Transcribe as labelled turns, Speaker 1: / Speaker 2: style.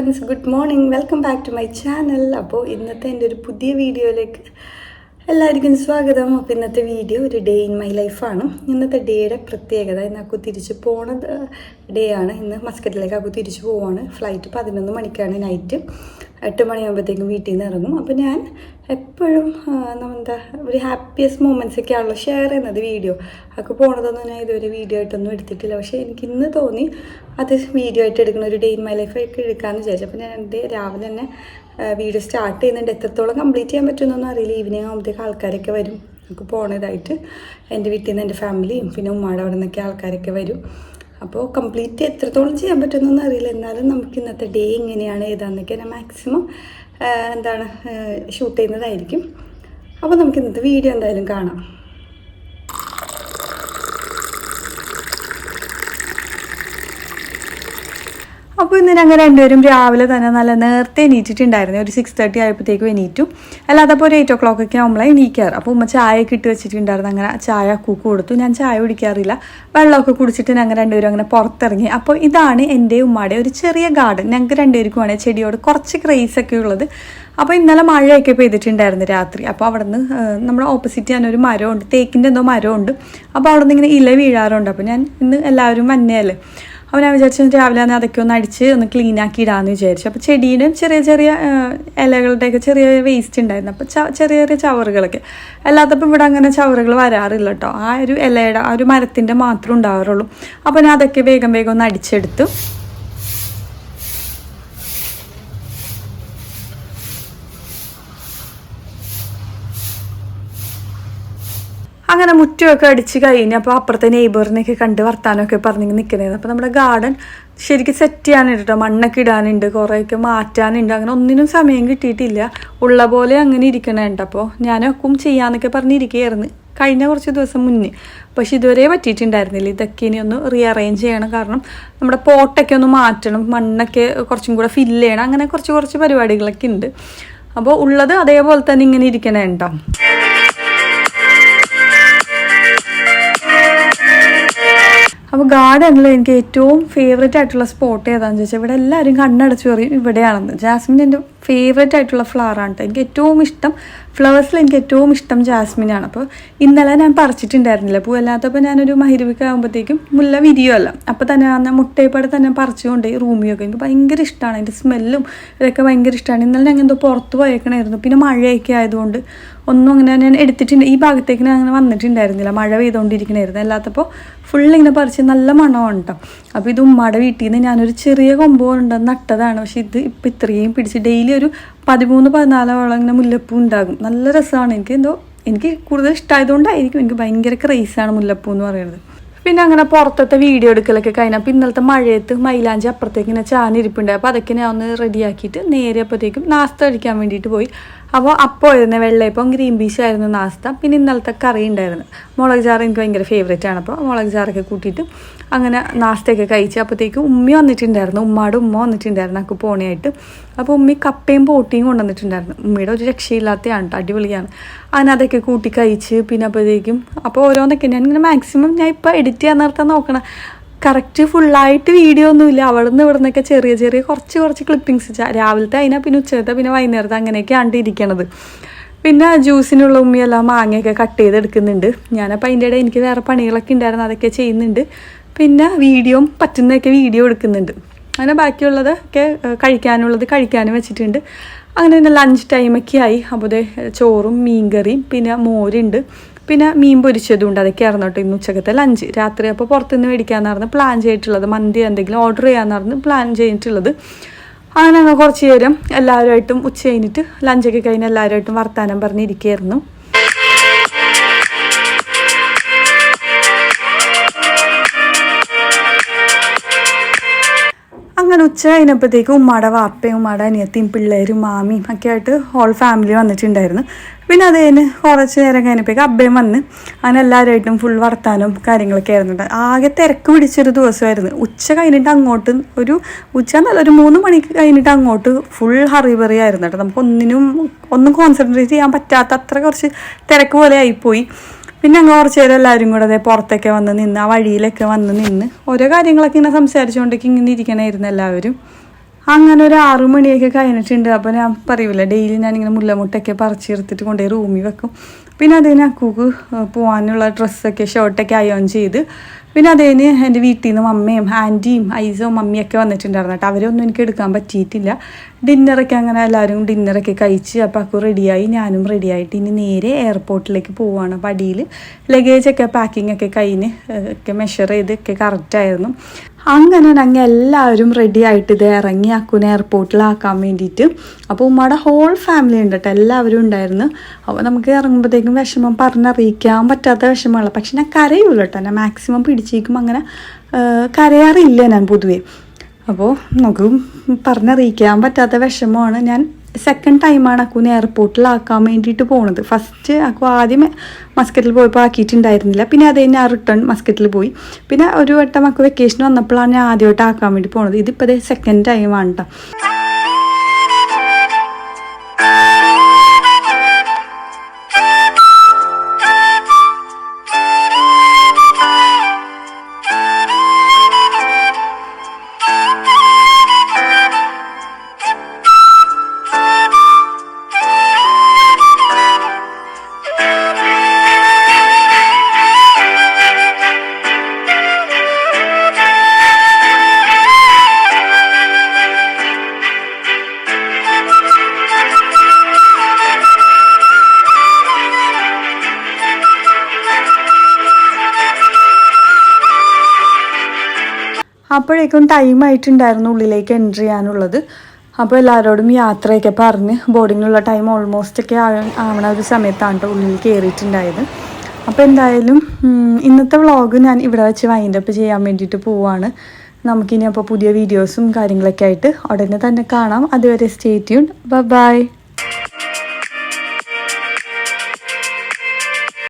Speaker 1: Friends, good morning. Welcome back to my channel. അപ്പോൾ ഇന്നത്തെ എൻ്റെ ഒരു പുതിയ വീഡിയോയിലേക്ക് എല്ലാവർക്കും സ്വാഗതം. അപ്പോൾ ഇന്നത്തെ വീഡിയോ ഒരു ഡേ ഇൻ മൈ ലൈഫാണ്. ഇന്നത്തെ ഡേയുടെ പ്രത്യേകത, ഇന്ന് അക്കു തിരിച്ച് പോണ ഡേ ആണ്. ഇന്ന് മസ്കറ്റിലേക്ക് അക്കു തിരിച്ച് പോവാണ്. ഫ്ലൈറ്റ് 11 മണിക്കാണ്. നൈറ്റ് 8 മണിയാകുമ്പോഴത്തേക്കും വീട്ടിൽ നിന്ന് ഇറങ്ങും. അപ്പോൾ ഞാൻ എപ്പോഴും എന്താ ഒരു ഹാപ്പിയസ്റ്റ് മൊമെൻറ്റ്സൊക്കെ ആണല്ലോ ഷെയർ ചെയ്യുന്നത് വീഡിയോ. അതൊക്കെ പോണതൊന്നും ഞാൻ ഇതുവരെ വീഡിയോ ആയിട്ടൊന്നും എടുത്തിട്ടില്ല. പക്ഷേ എനിക്കിന്ന് തോന്നി അത് വീഡിയോ ആയിട്ട് എടുക്കുന്ന ഒരു ഡേ ഇൻ മൈ ലൈഫൊക്കെ എടുക്കാമെന്ന് വിചാരിച്ചു. അപ്പോൾ ഞാൻ എൻ്റെ രാവിലെ തന്നെ വീഡിയോ സ്റ്റാർട്ട് ചെയ്യുന്നുണ്ട്. എത്രത്തോളം കംപ്ലീറ്റ് ചെയ്യാൻ പറ്റുമെന്നൊന്നും അറിയില്ല. ഈവനിങ് ആകുമ്പോഴത്തേക്ക് ആൾക്കാരൊക്കെ വരും. നമുക്ക് പോണതായിട്ട് എൻ്റെ വീട്ടിൽ നിന്ന് എൻ്റെ ഫാമിലിയും പിന്നെ ഉമ്മാടെ അവിടെ നിന്നൊക്കെ ആൾക്കാരൊക്കെ വരും. അപ്പോൾ കംപ്ലീറ്റ് എത്രത്തോളം ചെയ്യാൻ പറ്റുമെന്നൊന്നും അറിയില്ല. എന്നാലും നമുക്ക് ഇന്നത്തെ ഡേ എങ്ങനെയാണ് ഏതാണെന്നൊക്കെ ഞാൻ മാക്സിമം ഷൂട്ട് ചെയ്യുന്നതായിരിക്കും. അപ്പോൾ നമുക്ക് ഇന്നത്തെ വീഡിയോ എന്തായാലും കാണാം. അപ്പോൾ ഇന്ന് ഞങ്ങൾ രണ്ടുപേരും രാവിലെ തന്നെ നല്ല നേരത്തെ എണീറ്റിട്ടുണ്ടായിരുന്നു. ഒരു 6:30 ആയപ്പോഴത്തേക്കും എണീറ്റു. അല്ലാതെ അപ്പോൾ ഒരു 8 o'clock ഒക്കെ നമ്മളെ എണീക്കാറ്. അപ്പോൾ ഉമ്മ ചായയൊക്കെ ഇട്ട് വെച്ചിട്ടുണ്ടായിരുന്നു. അങ്ങനെ ചായ അക്കൂക്ക് കൊടുത്തു. ഞാൻ ചായ കുടിക്കാറില്ല. വെള്ളമൊക്കെ കുടിച്ചിട്ട് ഞങ്ങൾ രണ്ടുപേരും അങ്ങനെ പുറത്തിറങ്ങി. അപ്പോൾ ഇതാണ് എൻ്റെ ഉമ്മയുടെ ഒരു ചെറിയ ഗാർഡൻ. ഞങ്ങൾക്ക് രണ്ടുപേർക്കുമാണ് ചെടിയോട് കുറച്ച് ക്രേസൊക്കെ ഉള്ളത്. അപ്പോൾ ഇന്നലെ മഴയൊക്കെ പെയ്തിട്ടുണ്ടായിരുന്നു രാത്രി. അപ്പോൾ അവിടെ നിന്ന് നമ്മുടെ ഓപ്പോസിറ്റ് ഞാനൊരു മരമുണ്ട്, തേക്കിൻ്റെ എന്തോ മരമുണ്ട്. അപ്പോൾ അവിടെ നിന്ന് ഇങ്ങനെ ഇല വീഴാറുണ്ട്. അപ്പോൾ ഞാൻ ഇന്ന് എല്ലാവരും മഞ്ഞയല്ലേ, അപ്പോൾ ഞാൻ വിചാരിച്ചു രാവിലെ തന്നെ അതൊക്കെ ഒന്ന് അടിച്ച് ഒന്ന് ക്ലീൻ ആക്കി ഇടാമെന്ന് വിചാരിച്ചു. അപ്പോൾ ചെടീൻ്റെ ചെറിയ ചെറിയ ഇലകളുടെയൊക്കെ ചെറിയ വേസ്റ്റ് ഉണ്ടായിരുന്നു. അപ്പോൾ ചെറിയ ചെറിയ ചവറുകളൊക്കെ അല്ലാത്തപ്പോൾ ഇവിടെ അങ്ങനെ ചവറുകൾ വരാറില്ല കേട്ടോ. ആ ഒരു ഇലയുടെ ആ ഒരു മരത്തിൻ്റെ മാത്രം ഉണ്ടാവാറുള്ളൂ. അപ്പോൾ ഞാൻ അതൊക്കെ വേഗം വേഗം ഒന്ന് അടിച്ചെടുത്തു. അങ്ങനെ മുറ്റമൊക്കെ അടിച്ച് കഴിഞ്ഞ് അപ്പോൾ അപ്പുറത്തെ നെയ്ബറിനെയൊക്കെ കണ്ട് വർത്താനമൊക്കെ പറഞ്ഞിങ്ങനെ നിൽക്കുന്നത്. അപ്പോൾ നമ്മുടെ ഗാർഡൻ ശരിക്കും സെറ്റ് ചെയ്യാനുണ്ട് കേട്ടോ. മണ്ണൊക്കെ ഇടാനുണ്ട്, കുറേയൊക്കെ മാറ്റാനുണ്ട്. അങ്ങനെ ഒന്നിനും സമയം കിട്ടിയിട്ടില്ല. ഉള്ള പോലെ അങ്ങനെ ഇരിക്കണുണ്ട്. അപ്പോൾ ഞാനൊക്കെ ചെയ്യാമെന്നൊക്കെ പറഞ്ഞിരിക്കുകയായിരുന്നു കഴിഞ്ഞ കുറച്ച് ദിവസം മുന്നേ. പക്ഷെ ഇതുവരെ പറ്റിയിട്ടുണ്ടായിരുന്നില്ല. ഇതൊക്കെ ഇനി ഒന്ന് റീഅറേഞ്ച് ചെയ്യണം. കാരണം നമ്മുടെ പോട്ടൊക്കെ ഒന്ന് മാറ്റണം, മണ്ണൊക്കെ കുറച്ചും കൂടെ ഫില്ല് ചെയ്യണം. അങ്ങനെ കുറച്ച് പരിപാടികളൊക്കെ ഉണ്ട്. അപ്പോൾ ഉള്ളത് അതേപോലെ തന്നെ ഇങ്ങനെ ഇരിക്കണുണ്ടോ. അപ്പോൾ ഗാർഡനിൽ എനിക്ക് ഏറ്റവും ഫേവറേറ്റ് ആയിട്ടുള്ള സ്പോട്ട് ഏതാണെന്ന് ചോദിച്ചാൽ ഇവിടെ എല്ലാവരും കണ്ണടച്ച് പറയും ഇവിടെയാണെന്ന്. ജാസ്മിൻ എൻ്റെ ഫേവറേറ്റ് ആയിട്ടുള്ള ഫ്ലവറാണ് കേട്ടോ. എനിക്ക് ഏറ്റവും ഇഷ്ടം ഫ്ലവേഴ്സിൽ എനിക്ക് ഏറ്റവും ഇഷ്ടം ജാസ്മിനാണ്. അപ്പോൾ ഇന്നലെ ഞാൻ പറിച്ചിട്ടുണ്ടായിരുന്നില്ല പൂവല്ലാത്തപ്പോൾ ഞാനൊരു മഹിരുവിക്ക് ആകുമ്പോഴത്തേക്കും മുല്ല വിരിയുമല്ല. അപ്പോൾ തന്നെ ആ മുട്ടയപ്പാടെ തന്നെ പറിച്ചുകൊണ്ട് റൂമിയൊക്കെ എനിക്ക് ഭയങ്കര ഇഷ്ടമാണ്. അതിൻ്റെ സ്മെല്ലും ഇതൊക്കെ ഭയങ്കര ഇഷ്ടമാണ്. ഇന്നലെ ഞാൻ എന്തോ പുറത്ത് പോയേക്കണമായിരുന്നു. പിന്നെ മഴയൊക്കെ ആയതുകൊണ്ട് ഒന്നും അങ്ങനെ ഞാൻ എടുത്തിട്ടുണ്ട്. ഈ ഭാഗത്തേക്ക് ഞാൻ അങ്ങനെ വന്നിട്ടുണ്ടായിരുന്നില്ല. മഴ പെയ്തുകൊണ്ടിരിക്കണമായിരുന്നു. അല്ലാത്തപ്പോൾ ഫുള്ളിങ്ങനെ പറിച്ച് നല്ല മണമാണ് കേട്ടോ. അപ്പോൾ ഇത് ഉമ്മയുടെ വീട്ടിൽ നിന്ന് ഞാനൊരു ചെറിയ കൊമ്പുണ്ടെന്ന് നട്ടതാണ്. പക്ഷെ ഇത് ഇപ്പം ഇത്രയും പിടിച്ച് ഡെയിലി ഒരു 13-14 ഇങ്ങനെ മുല്ലപ്പൂ ഉണ്ടാകും. നല്ല രസമാണ്. എനിക്ക് കൂടുതൽ ഇഷ്ടമായതുകൊണ്ടായിരിക്കും. എനിക്ക് ഭയങ്കര ക്രേസാണ് മുല്ലപ്പൂ എന്ന് പറയുന്നത്. പിന്നെ അങ്ങനെ പുറത്തത്തെ വീഡിയോ എടുക്കലൊക്കെ കഴിഞ്ഞാൽ അപ്പോൾ ഇന്നലത്തെ മഴയത്ത് മൈലാഞ്ചി അപ്പുറത്തേക്ക് ഇങ്ങനെ ചാനിരിപ്പുണ്ടായി. അപ്പോൾ അതൊക്കെ ഞാൻ ഒന്ന് റെഡിയാക്കിയിട്ട് നേരെ അപ്പോഴത്തേക്കും നാസ്ത കഴിക്കാൻ വേണ്ടിയിട്ട് പോയി. അപ്പോൾ ആയിരുന്നു വെള്ളയപ്പം, ഗ്രീൻ പീസ് ആയിരുന്നു നാസ്ത. പിന്നെ ഇന്നലത്തെ കറി ഉണ്ടായിരുന്നു. മുളക് ചാറ് എനിക്ക് ഭയങ്കര ഫേവറേറ്റ് ആണ്. അപ്പോൾ മുളക് ചാറൊക്കെ കൂട്ടിയിട്ട് അങ്ങനെ നാസ്തയൊക്കെ കഴിച്ച് അപ്പോഴത്തേക്കും ഉമ്മി വന്നിട്ടുണ്ടായിരുന്നു. ഉമ്മ വന്നിട്ടുണ്ടായിരുന്നു എനിക്ക് പോണയായിട്ട്. അപ്പോൾ ഉമ്മി കപ്പയും പോട്ടിയും കൊണ്ടുവന്നിട്ടുണ്ടായിരുന്നു. ഉമ്മയുടെ ഒരു രക്ഷയില്ലാത്തതാണ് കേട്ടോ, അടിപൊളിയാണ്. അങ്ങനെ അതൊക്കെ കൂട്ടി കഴിച്ച് പിന്നെ അപ്പോഴത്തേക്കും അപ്പോൾ ഓരോന്നൊക്കെ ഞാൻ ഇങ്ങനെ മാക്സിമം ഞാൻ ഇപ്പോൾ എഡിറ്റ് ചെയ്യാൻ നിർത്താൻ നോക്കണം. കറക്റ്റ് ഫുള്ളായിട്ട് വീഡിയോ ഒന്നുമില്ല. അവിടെ നിന്ന് ഇവിടെ നിന്നൊക്കെ ചെറിയ കുറച്ച് ക്ലിപ്പിങ്സ് രാവിലത്തെ അതിനാ പിന്നെ ഉച്ചത്തെ പിന്നെ വൈകുന്നേരത്തെ അങ്ങനെയൊക്കെയാണ് ഇരിക്കണത്. പിന്നെ ജ്യൂസിനുള്ള ഉമ്മിയെല്ലാം മാങ്ങയൊക്കെ കട്ട് ചെയ്തെടുക്കുന്നുണ്ട്. ഞാനപ്പോൾ അതിൻ്റെ ഇടയിൽ എനിക്ക് വേറെ പണികളൊക്കെ ഉണ്ടായിരുന്നു, അതൊക്കെ ചെയ്യുന്നുണ്ട്. പിന്നെ പറ്റുന്നതൊക്കെ വീഡിയോ എടുക്കുന്നുണ്ട്. അങ്ങനെ ബാക്കിയുള്ളതൊക്കെ കഴിക്കാനും വെച്ചിട്ടുണ്ട്. അങ്ങനെ തന്നെ ലഞ്ച് ടൈമൊക്കെ ആയി. അപ്പോൾ ചോറും മീൻകറിയും പിന്നെ മോരുണ്ട്, പിന്നെ മീൻ പൊരിച്ചതും ഉണ്ട്. അതൊക്കെ ആയിരുന്നു കേട്ടോ ഇന്ന് ഉച്ചക്കത്തെ ലഞ്ച്. രാത്രി അപ്പോൾ പുറത്തുനിന്ന് മേടിക്കാമെന്നായിരുന്നു പ്ലാൻ ചെയ്തിട്ടുള്ളത്. മന്തി എന്തെങ്കിലും ഓർഡർ ചെയ്യാമെന്നായിരുന്നു പ്ലാൻ ചെയ്തിട്ടുള്ളത്. അങ്ങനെ കുറച്ച് നേരം എല്ലാവരുമായിട്ടും ഉച്ച കഴിഞ്ഞിട്ട് ലഞ്ചൊക്കെ കഴിഞ്ഞ് എല്ലാവരുമായിട്ടും വർത്താനം പറഞ്ഞിരിക്കുകയായിരുന്നു. അങ്ങനെ ഉച്ച കഴിഞ്ഞപ്പോഴത്തേക്കും ഉമ്മാടെ വാപ്പയും ഉമ്മാടെ അനിയത്തിയും പിള്ളേരും മാമിയും ഒക്കെ ആയിട്ട് ഹോൾ ഫാമിലി വന്നിട്ടുണ്ടായിരുന്നു. പിന്നെ അത് കഴിഞ്ഞ് കുറച്ച് നേരം കഴിഞ്ഞപ്പോഴേക്കും അബ്ബയും വന്ന് അങ്ങനെ എല്ലാവരുമായിട്ടും ഫുൾ വർത്താനവും കാര്യങ്ങളൊക്കെ ആയിരുന്നുണ്ട്. ആകെ തിരക്ക് പിടിച്ചൊരു ദിവസമായിരുന്നു. ഉച്ച കഴിഞ്ഞിട്ട് അങ്ങോട്ട് ഒരു 3 മണിക്ക് കഴിഞ്ഞിട്ട് അങ്ങോട്ട് ഫുൾ ഹറിബറി ആയിരുന്നു കേട്ടോ. നമുക്ക് ഒന്നും കോൺസെൻട്രേറ്റ് ചെയ്യാൻ പറ്റാത്ത അത്ര കുറച്ച് തിരക്ക് പോലെ ആയിപ്പോയി. പിന്നെ അങ്ങ് കുറച്ച് നേരം എല്ലാവരും കൂടെ അതേ പുറത്തൊക്കെ വന്ന് നിന്ന് ആ വഴിയിലൊക്കെ വന്ന് നിന്ന് ഓരോ കാര്യങ്ങളൊക്കെ ഇങ്ങനെ സംസാരിച്ചുകൊണ്ടൊക്കെ ഇങ്ങനെ ഇരിക്കണമായിരുന്നു എല്ലാവരും. അങ്ങനെ ഒരു 6 മണിയൊക്കെ കഴിഞ്ഞിട്ടുണ്ട്. അപ്പോൾ ഞാൻ പറയൂല, ഡെയിലി ഞാനിങ്ങനെ മുല്ലമുട്ടൊക്കെ പറിച്ചെടുത്തിട്ട് കൊണ്ടുപോയി റൂമിൽ വെക്കും. പിന്നെ അതിന് അക്കൂക്ക് പോകാനുള്ള ഡ്രസ്സൊക്കെ ഷർട്ടൊക്കെ അയോൺ ചെയ്ത്, പിന്നെ അതിന് എൻ്റെ വീട്ടിൽ നിന്ന് അമ്മയും ആൻറ്റിയും ഐസും മമ്മിയൊക്കെ വന്നിട്ടുണ്ടായിരുന്നു കേട്ടോ. അവരൊന്നും എനിക്ക് എടുക്കാൻ പറ്റിയിട്ടില്ല. ഡിന്നറൊക്കെ അങ്ങനെ എല്ലാവരും ഡിന്നറൊക്കെ കഴിച്ച് അപ്പോൾ അക്കു റെഡിയായി, ഞാനും റെഡിയായിട്ട് ഇനി നേരെ എയർപോർട്ടിലേക്ക് പോവുകയാണ്. അപ്പോൾ അടിയിൽ ലഗേജൊക്കെ പാക്കിംഗ് ഒക്കെ കഴിഞ്ഞ് ഒക്കെ മെഷർ ചെയ്ത് ഒക്കെ കറക്റ്റായിരുന്നു. അങ്ങനെ ഞങ്ങൾ എല്ലാവരും റെഡി ആയിട്ട് ഇത് ഇറങ്ങി അക്കുനെ എയർപോർട്ടിലാക്കാൻ വേണ്ടിയിട്ട്. അപ്പോൾ ഉമ്മയുടെ ഹോൾ ഫാമിലി ഉണ്ട് കേട്ടോ, എല്ലാവരും ഉണ്ടായിരുന്നു. അപ്പോൾ നമുക്ക് ഇറങ്ങുമ്പോഴത്തേക്കും വിഷമം പറഞ്ഞറിയിക്കാൻ പറ്റാത്ത വിഷമമുള്ള, പക്ഷെ ഞാൻ കരയൂല കേട്ടോ, ഞാൻ മാക്സിമം പിടിച്ചേക്കും, അങ്ങനെ കരയാറില്ല ഞാൻ പൊതുവേ. അപ്പോൾ നമുക്ക് പറഞ്ഞറിയിക്കാൻ പറ്റാത്ത വിഷമമാണ്. ഞാൻ സെക്കൻഡ് ടൈമാണ് അക്കുനെ എയർപോർട്ടിലാക്കാൻ വേണ്ടിയിട്ട് പോകുന്നത്. ഫസ്റ്റ് അക്കു ആദ്യം മസ്കറ്റിൽ പോയപ്പോൾ ആക്കിയിട്ടുണ്ടായിരുന്നില്ല, പിന്നെ അത് കഴിഞ്ഞ് ആ റിട്ടേൺ മസ്കറ്റിൽ പോയി. പിന്നെ ഒരു വട്ടം അക്കു വെക്കേഷൻ വന്നപ്പോഴാണ് ഞാൻ ആദ്യമായിട്ട് ആക്കാൻ വേണ്ടി പോകുന്നത്. ഇതിപ്പോൾ സെക്കൻഡ് ടൈമാണ് കേട്ടോ. അപ്പോഴേക്കും ടൈം ആയിട്ടുണ്ടായിരുന്നു ഉള്ളിലേക്ക് എൻട്രി ചെയ്യാനുള്ളത്. അപ്പോൾ എല്ലാവരോടും യാത്രയൊക്കെ പറഞ്ഞ് ബോർഡിങ്ങിനുള്ള ടൈം ഓൾമോസ്റ്റ് ഒക്കെ ആവണ ഒരു സമയത്താണ് ഉള്ളിൽ കയറിയിട്ടുണ്ടായത്. അപ്പോൾ എന്തായാലും ഇന്നത്തെ വ്ളോഗ് ഞാൻ ഇവിടെ വെച്ച് വൈൻഡപ്പ് ചെയ്യാൻ വേണ്ടിയിട്ട് പോവാണ്. നമുക്കിനി അപ്പോൾ പുതിയ വീഡിയോസും കാര്യങ്ങളൊക്കെ ആയിട്ട് ഉടനെ തന്നെ കാണാം. അതുവരെ സ്റ്റേ ട്യൂൺഡ്. ബൈ.